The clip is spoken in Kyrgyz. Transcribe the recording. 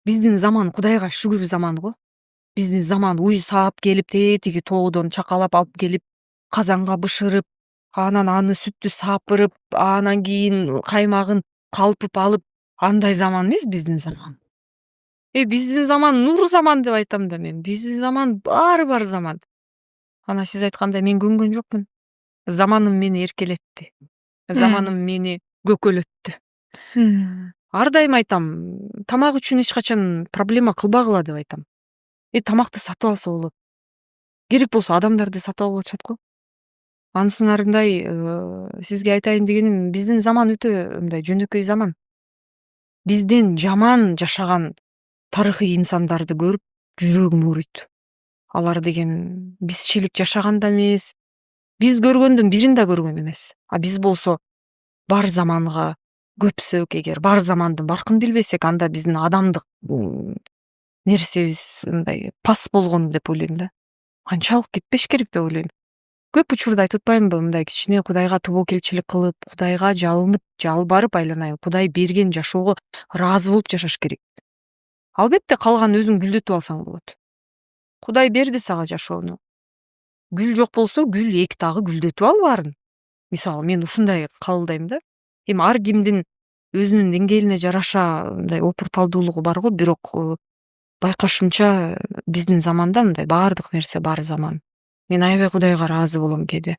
Биздин заман Кудайга шүгүр заман го. Биздин заман уй саап келип, тетиги тоодон чакалап алып келип, казанга бышырып, анан аны сүттү сапырып, анан кийин каймагын калпып алып, андай заман эмес биздин заман. Биздин заман нур заман деп айтам да мен. Биздин заман баары бар заман. Анан сиз айткандай мен көнгөн жокмун. Заманым мени эркелетти. Заманым мени көкөлөттү. Ар дайым айтам, тамак үчүн эч качан проблема кылбагыла деп айтам. Тамакты сатып алса болот. Керек болсо адамдарды сатып алып атышат го. Анысыңарындай сизге айтайын дегеним, биздин заман өтө мындай жөнөкөй заман. Бизден жаман жашаган тарыхый инсандарды көрүп жүрөгүм ооруйт. Алар деген бизчилик жашаган да эмес, биз көргөндүн бирин да көргөн эмес. Биз болсо бар заманга көпсөк, эгер бар замандын баркын билбесек, анда биздин адамдык нерсебиз мындай пас болгон деп ойлойм да. Анчалык кетпеш керек деп ойлойм. Көп учурда айтып атпаймынбы, мындай кичине Кудайга тобокелчилик кылып, Кудайга жалынып, жалбарып айланайын, Кудай берген жашоого ыраазы болуп жашаш керек. Албетте калганын өзүң гүлдөтүп алсаң болот. Кудай берди сага жашоону. Гүл жок болсо, гүл эки дагы гүлдөтүп ал баарын. Мисалы, мен ушундай кабылдайм да. Ар кимдин өзүнүн деңгээлине жараша мындай опурталдуулугу бар го, бирок байкашымча биздин заманда мындай баардык нерсе бар заман. Мен аябай Кудайга ыраазы болом кээде.